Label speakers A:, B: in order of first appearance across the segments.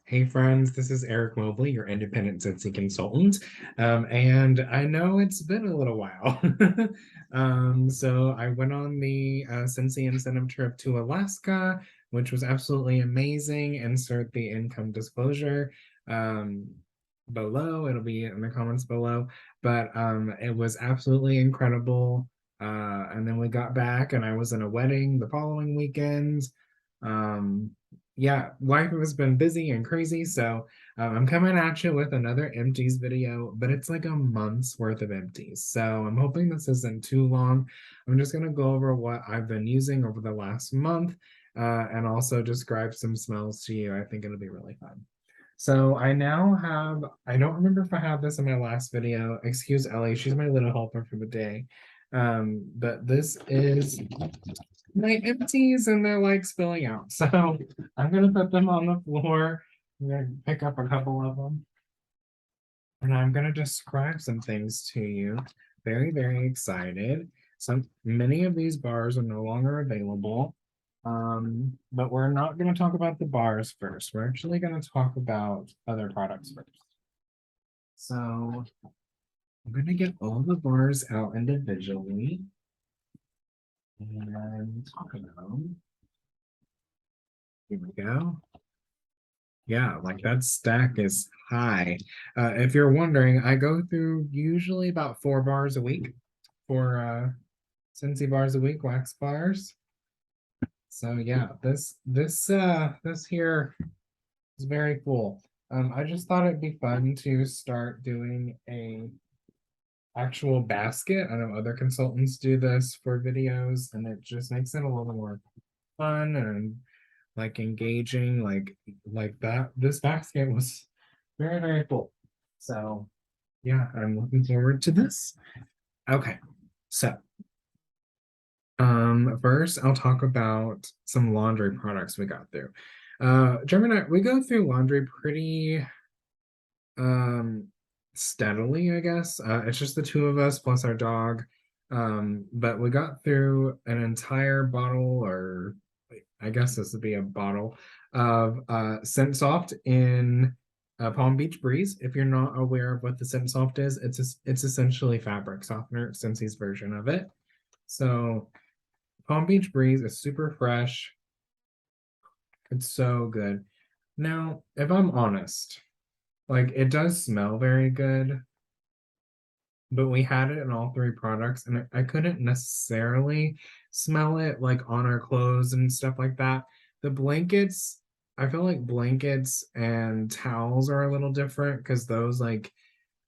A: Hey friends, this is Eric Mobley, your independent Scentsy consultant. And I know it's been a little while. So I went on the Scentsy incentive trip to Alaska, which was absolutely amazing. Insert the income disclosure um, below. It'll be in the comments below. But it was absolutely incredible. And then we got back and I was in a wedding the following weekend. Um, yeah, life has been busy and crazy, so I'm coming at you with another empties video, but it's like a month's worth of empties. So I'm hoping this isn't too long. I'm just gonna go over what I've been using over the last month, and also describe some smells to you. I think it'll be really fun. So I now have, I don't remember if I had this in my last video. Excuse Ellie, she's my little helper for the day. But this is my empties and they're like spilling out. So I'm gonna put them on the floor. I'm gonna pick up a couple of them. And I'm gonna describe some things to you. Very, very excited. Many of these bars are no longer available. But we're not gonna talk about the bars first. We're actually gonna talk about other products first. So I'm gonna get all the bars out individually and talk about them. Here we go. Yeah, like that stack is high. If you're wondering, I go through usually about 4 bars a week, four Scentsy bars a week, wax bars. So yeah, this here is very cool. I just thought it'd be fun to start doing a actual basket. I know other consultants do this for videos, and it just makes it a little more fun and like engaging, like that. This basket was very, very cool. So yeah, I'm looking forward to this. Okay, so first I'll talk about some laundry products we got through. Gemini, we go through laundry pretty um steadily, I guess. It's just the two of us plus our dog. But we got through an entire bottle, or I guess this would be a bottle of Scent Soft in Palm Beach Breeze. If you're not aware of what the Scent Soft is, it's essentially fabric softener, Scentsy's version of it. So Palm Beach Breeze is super fresh. It's so good. Now, if I'm honest, like it does smell very good, but we had it in all three products, and I couldn't necessarily smell it like on our clothes and stuff like that. The blankets, I feel like blankets and towels are a little different because those, like,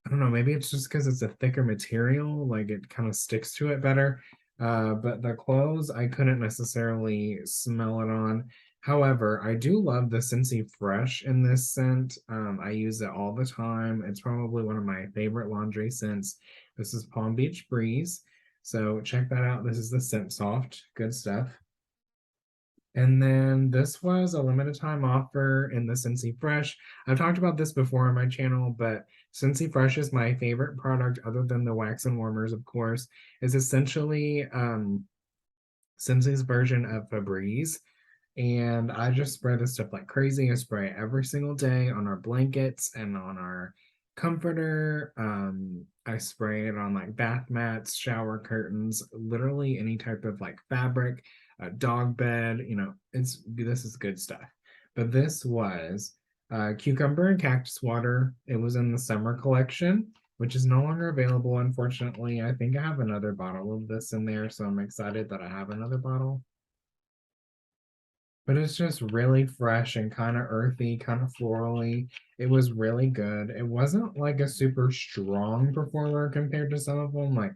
A: I don't know, maybe it's just because it's a thicker material, like it kind of sticks to it better. But the clothes, I couldn't necessarily smell it on. However, I do love the Scentsy Fresh in this scent. I use it all the time. It's probably one of my favorite laundry scents. This is Palm Beach Breeze. So check that out. This is the Scent Soft. Good stuff. And then this was a limited time offer in the Scentsy Fresh. I've talked about this before on my channel, but Scentsy Fresh is my favorite product other than the wax and warmers, of course. It's essentially Scentsy's version of Febreze. And I just spray this stuff like crazy. I spray it every single day on our blankets and on our comforter. I spray it on like bath mats, shower curtains, literally any type of like fabric, a dog bed. This is good stuff. But this was cucumber and cactus water. It was in the summer collection, which is no longer available, unfortunately. I think I have another bottle of this in there, so I'm excited that I have another bottle. But it's just really fresh and kind of earthy, kind of florally. It was really good. It wasn't like a super strong performer compared to some of them. Like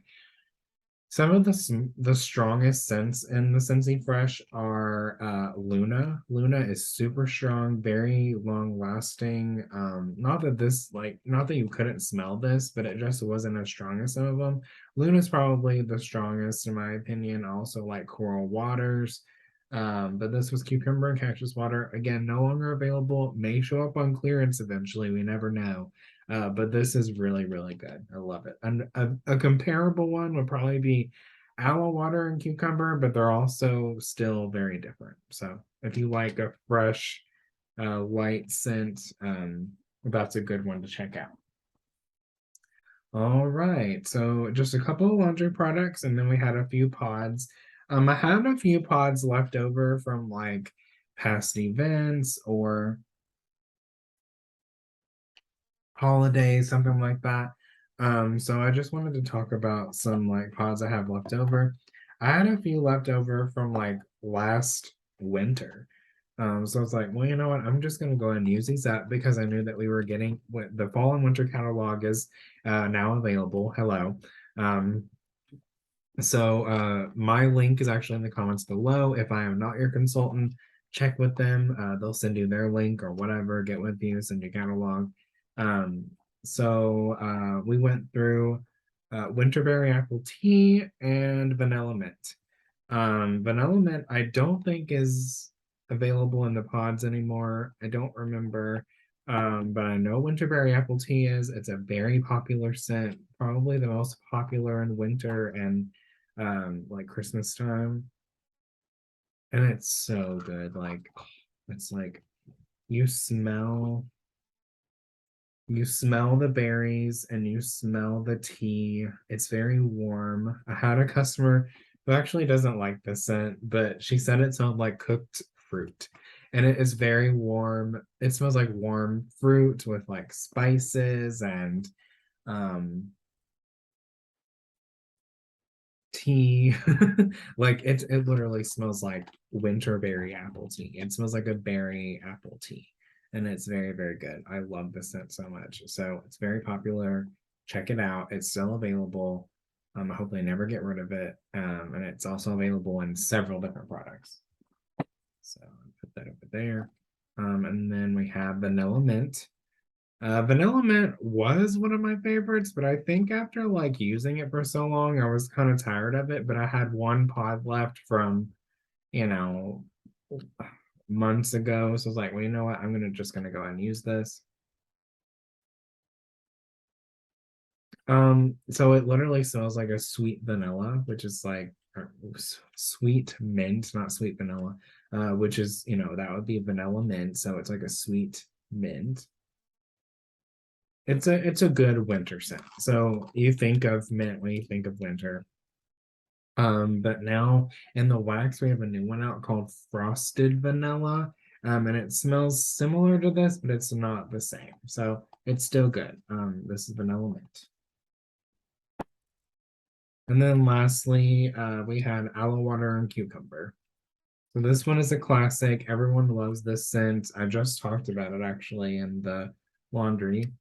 A: some of the strongest scents in the Scentsy Fresh are Luna. Luna is super strong, very long lasting. Not that you couldn't smell this, but it just wasn't as strong as some of them. Luna's probably the strongest in my opinion. I also like Coral Waters. But this was cucumber and cactus water. Again, no longer available. May show up on clearance eventually. We never know. But this is really, really good. I love it. And a comparable one would probably be aloe water and cucumber, but they're also still very different. So if you like a fresh, light scent. That's a good one to check out. All right, so just a couple of laundry products, and then we had a few pods. I had a few pods left over from like past events or holidays, something like that. So I just wanted to talk about some like pods I have left over. I had a few left over from like last winter. So I was like, well, you know what? I'm just gonna go ahead and use these up because I knew that we were getting what the fall and winter catalog is now available. Hello. Um, so my link is actually in the comments below. If I am not your consultant, check with them. They'll send you their link or whatever, get with you, send you catalog. Um, so we went through winterberry apple tea and vanilla mint. Vanilla mint I don't think is available in the pods anymore. I don't remember. But I know winterberry apple tea is. It's a very popular scent, probably the most popular in winter and like Christmas time. And it's so good. Like it's like you smell you smell the berries and you smell the tea. It's very warm. I had a customer who actually doesn't like the scent, but she said it smelled like cooked fruit. And it is very warm. It smells like warm fruit with like spices and um tea. Like it literally smells like winterberry apple tea. It smells like a berry apple tea. And it's very, very good. I love this scent so much. So it's very popular. Check it out. It's still available. I hope they never get rid of it. And it's also available in several different products. So I'll put that over there. And then we have vanilla mint. Vanilla mint was one of my favorites, but I think after like using it for so long, I was kind of tired of it. But I had one pod left from, you know, months ago. So I was like, well, you know what? I'm gonna just gonna go ahead and use this. So it literally smells like a sweet vanilla, which is like sweet mint, not sweet vanilla, which is, that would be vanilla mint. So it's like a sweet mint. It's a good winter scent. So you think of mint when you think of winter. But now in the wax, we have a new one out called Frosted Vanilla. And it smells similar to this, but it's not the same. So it's still good. This is vanilla mint. And then lastly, we had aloe water and cucumber. So this one is a classic. Everyone loves this scent. I just talked about it actually in the laundry.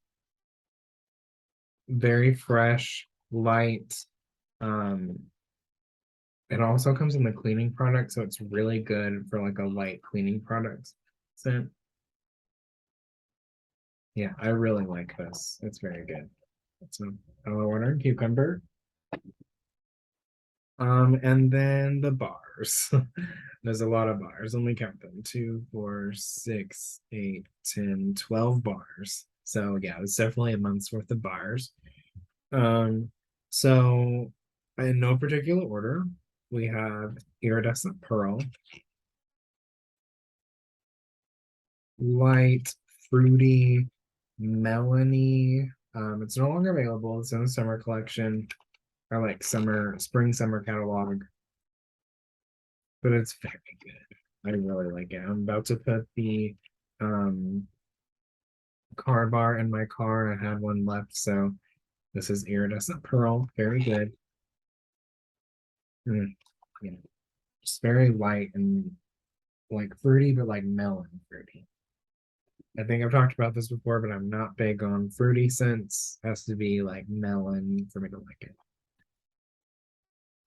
A: Very fresh, light. Um, it also comes in the cleaning product, so it's really good for like a light cleaning product scent. Yeah, I really like this. It's very good. So aloe water and cucumber. And then the bars. There's a lot of bars. Let me count them. 2, 4, 6, 8, 10, 12 bars. So yeah, it's definitely a month's worth of bars. So in no particular order, we have iridescent pearl, light, fruity, melony. It's no longer available. It's in the summer collection or like spring summer catalog, but it's very good. I really like it. I'm about to put the um car bar in my car. I had one left, so this is iridescent pearl. Very good. Yeah, just very light and like fruity, but like melon fruity. I think I've talked about this before, but I'm not big on fruity scents. It has to be like melon for me to like it.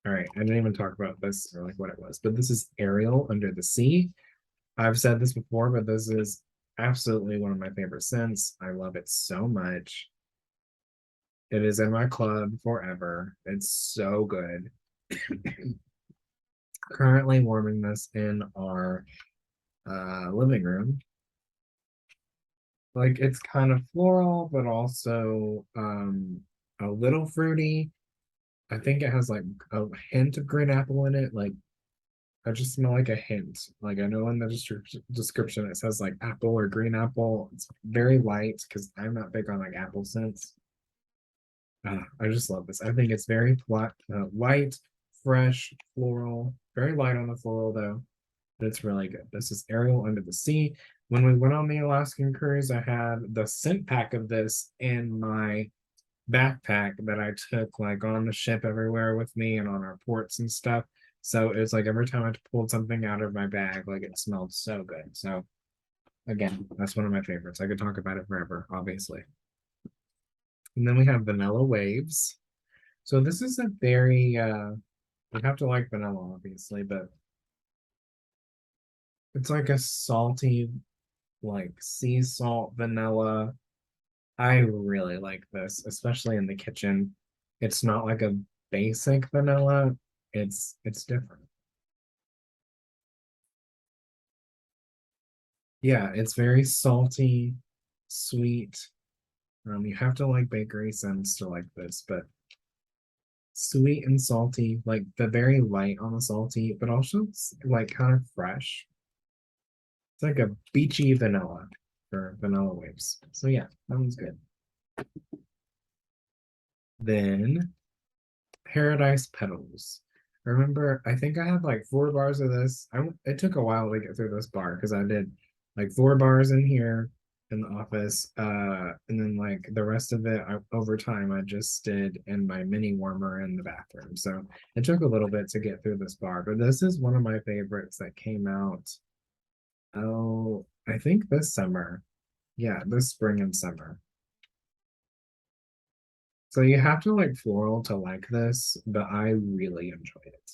A: All right, I didn't even talk about this or like what it was, but this is Ariel Under the Sea. I've said this before, but this is absolutely one of my favorite scents. I love it so much. It is in my club forever. It's so good. Currently warming this in our living room. Like it's kind of floral, but also a little fruity. I think it has like a hint of green apple in it. Like I just smell like a hint. Like I know in the description it says like apple or green apple. It's very light because I'm not big on like apple scents. I just love this. I think it's very flat, light, fresh, floral. Very light on the floral though, but it's really good. This is Ariel Under the Sea. When we went on the Alaskan cruise, I had the scent pack of this in my backpack that I took like on the ship everywhere with me and on our ports and stuff. So it's like every time I pulled something out of my bag, like it smelled so good. So again, that's one of my favorites. I could talk about it forever, obviously. And then we have Vanilla Waves. So this is a very you have to like vanilla, obviously, but it's like a salty, like sea salt vanilla. I really like this, especially in the kitchen. It's not like a basic vanilla. It's different. Yeah, it's very salty, sweet. You have to like bakery scents to like this, but sweet and salty, like the very light on the salty, but also like kind of fresh. It's like a beachy vanilla for vanilla waves. So yeah, that one's good. Then Paradise Petals. Remember, I think I had like 4 bars of this. It took a while to get through this bar because I did like 4 bars in here in the office, and then like the rest of it over time I just did in my mini warmer in the bathroom. So it took a little bit to get through this bar, but this is one of my favorites that came out. Oh, I think this summer. Yeah, this spring and summer. So you have to like floral to like this, but I really enjoy it.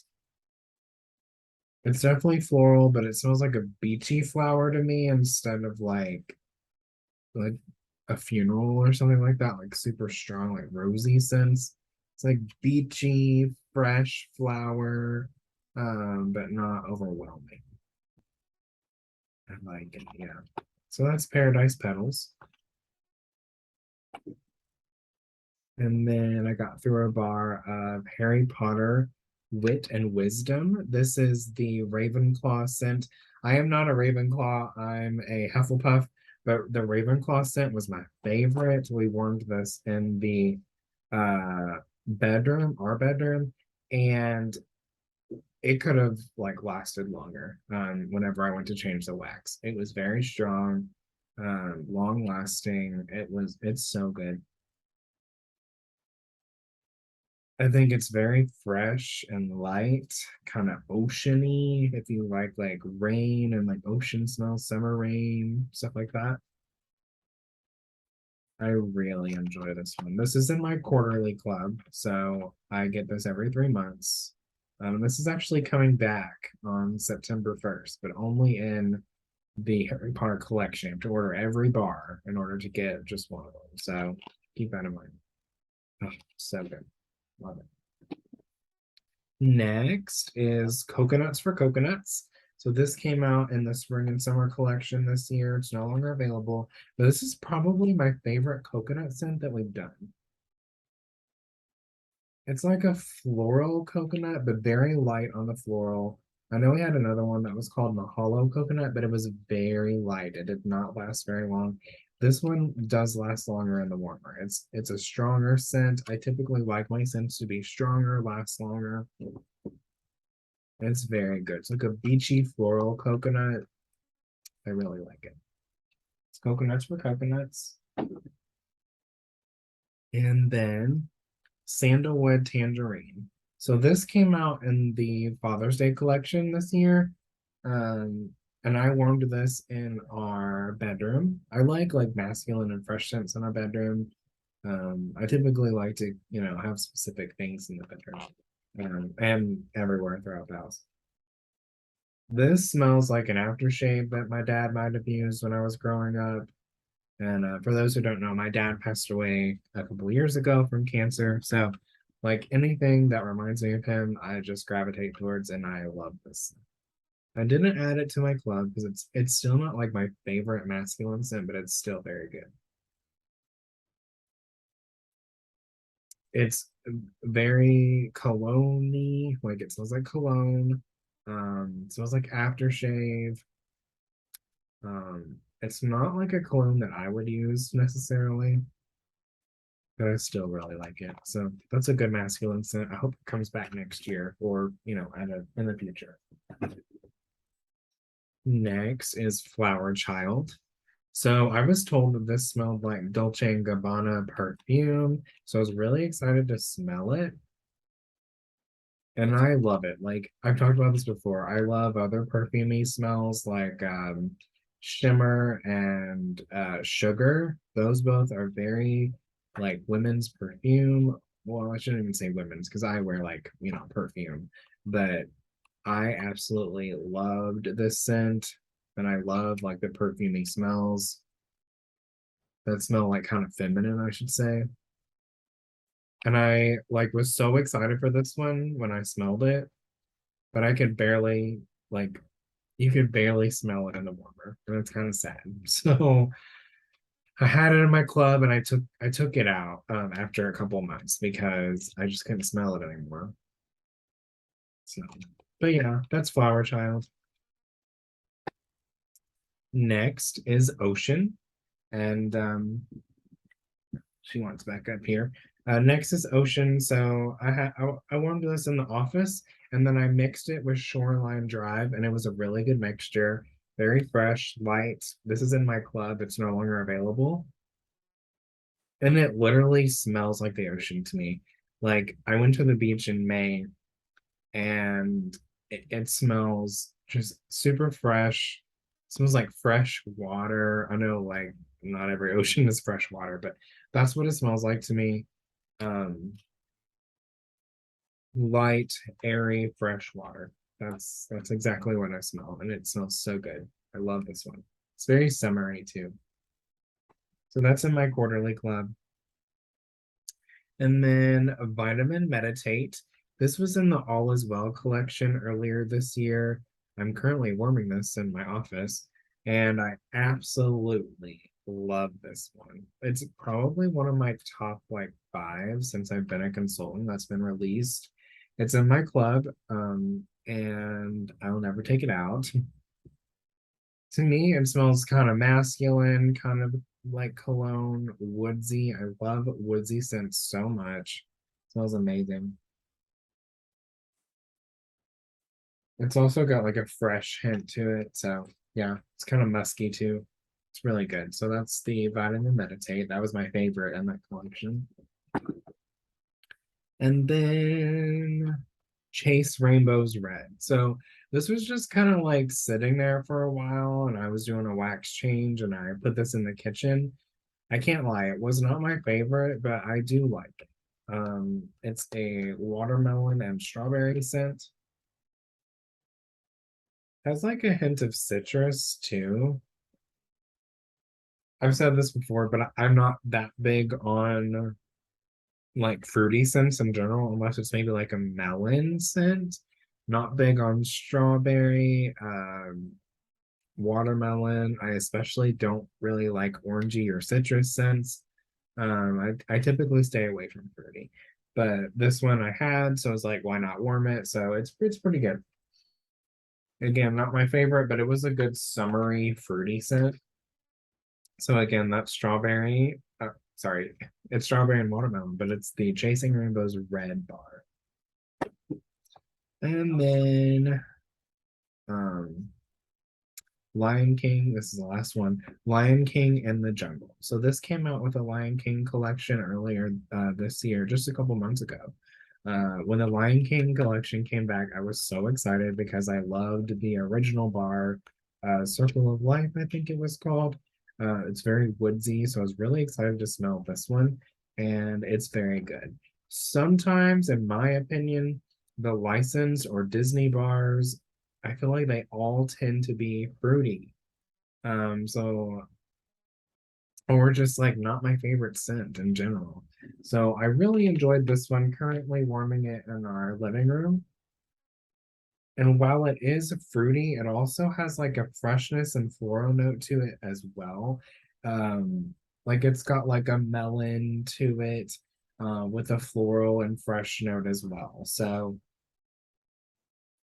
A: It's definitely floral, but it smells like a beachy flower to me instead of like a funeral or something like that, like super strong, like rosy scents. It's like beachy, fresh flower, but not overwhelming. I like it, yeah. So that's Paradise Petals. And then I got through a bar of Harry Potter Wit and Wisdom. This is the Ravenclaw scent. I am not a Ravenclaw, I'm a Hufflepuff, but the Ravenclaw scent was my favorite. We warmed this in the bedroom, our bedroom, and it could have like lasted longer whenever I went to change the wax. It was very strong, long lasting. It's so good. I think it's very fresh and light, kind of oceany. If you like rain and like ocean smells, summer rain, stuff like that. I really enjoy this one. This is in my quarterly club, so I get this every 3 months. This is actually coming back on September 1st, but only in the Harry Potter collection. You have to order every bar in order to get just one of them. So keep that in mind. Oh, so good. Love it. Next is Coconuts for Coconuts. So this came out in the spring and summer collection this year. It's no longer available, but this is probably my favorite coconut scent that we've done. It's like a floral coconut, but very light on the floral. I know we had another one that was called Mahalo coconut, but it was very light. It did not last very long. This one does last longer in the warmer. It's a stronger scent. I typically like my scents to be stronger, last longer. It's very good. It's like a beachy floral coconut. I really like it. It's coconuts for coconuts. And then Sandalwood Tangerine. So this came out in the Father's Day collection this year. Um, and I warmed this in our bedroom. I like masculine and fresh scents in our bedroom. I typically like to, have specific things in the bedroom, and everywhere throughout the house. This smells like an aftershave that my dad might have used when I was growing up. And for those who don't know, my dad passed away a couple years ago from cancer. So, like anything that reminds me of him, I just gravitate towards, and I love this. I didn't add it to my club because it's still not like my favorite masculine scent, but it's still very good. It's very cologne-y, like it smells like cologne. It smells like aftershave. It's not like a cologne that I would use necessarily, but I still really like it. So that's a good masculine scent. I hope it comes back next year or in the future. Next is Flower Child. So I was told that this smelled like Dolce and Gabbana perfume. So I was really excited to smell it. And I love it. Like I've talked about this before. I love other perfumey smells like shimmer and sugar. Those both are very like women's perfume. Well, I shouldn't even say women's because I wear like, perfume. But I absolutely loved this scent. And I love like the perfumey smells that smell like kind of feminine, I should say. And I like was so excited for this one when I smelled it, but I could barely like you could barely smell it in the warmer, and it's kind of sad. So I had it in my club, and I took it out after a couple of months because I just couldn't smell it anymore. So, but yeah, that's Flower Child. Next is Ocean, and she wants back up here. Next is Ocean. So I warmed this in the office, and then I mixed it with Shoreline Drive, and it was a really good mixture. Very fresh, light. This is in my club. It's no longer available, and it literally smells like the ocean to me. Like I went to the beach in May, and it smells just super fresh. It smells like fresh water. I know, like not every ocean is fresh water, but that's what it smells like to me. um Light, airy, fresh water. That's exactly what I smell, and it smells so good. I love this one. It's very summery too. So that's in my quarterly club. And then Vitamin Meditate. This was in the All Is Well collection earlier this year. I'm currently warming this in my office, and I absolutely love this one. It's probably one of my top like five since I've been a consultant that's been released. It's in my club, and I'll never take it out. To me, it smells kind of masculine, kind of like cologne, woodsy. I love woodsy scents so much. It smells amazing. It's also got like a fresh hint to it. So yeah, it's kind of musky too. It's really good. So that's the Vitamin Meditate. That was my favorite in that collection. And then Chase Rainbows Red. So this was just kind of like sitting there for a while, and I was doing a wax change, and I put this in the kitchen. I can't lie, it was not my favorite, but I do like it. It's a watermelon and strawberry scent. Has like a hint of citrus too. I've said this before, but I'm not that big on like fruity scents in general, unless it's maybe like a melon scent. Not big on strawberry, watermelon. I especially don't really like orangey or citrus scents. I typically stay away from fruity, but this one I had, so I was like, why not warm it? So it's pretty good. Again, not my favorite, but it was a good summery fruity scent. So again, that's strawberry. Sorry, it's strawberry and watermelon, but it's the Chasing Rainbows red bar. And then um Lion King, this is the last one. Lion King and the Jungle. So this came out with a Lion King collection earlier this year, just a couple months ago. When the Lion King collection came back, I was so excited because I loved the original bar, Circle of Life, I think it was called. It's very woodsy, so I was really excited to smell this one, and it's very good. Sometimes, in my opinion, the licensed or Disney bars, I feel like they all tend to be fruity. So or just like not my favorite scent in general. So I really enjoyed this one, currently warming it in our living room. And while it is fruity, it also has like a freshness and floral note to it as well. Like it's got like a melon to it, with a floral and fresh note as well. So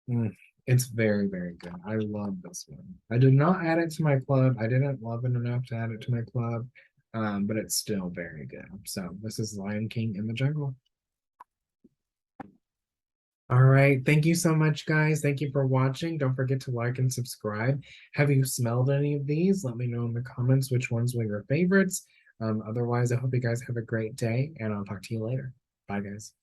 A: mm, It's very, very good. I love this one. I did not add it to my club. I didn't love it enough to add it to my club, but it's still very good. So this is Lion King in the Jungle. All right. Thank you so much, guys. Thank you for watching. Don't forget to like and subscribe. Have you smelled any of these? Let me know in the comments which ones were your favorites. Otherwise, I hope you guys have a great day, and I'll talk to you later. Bye, guys.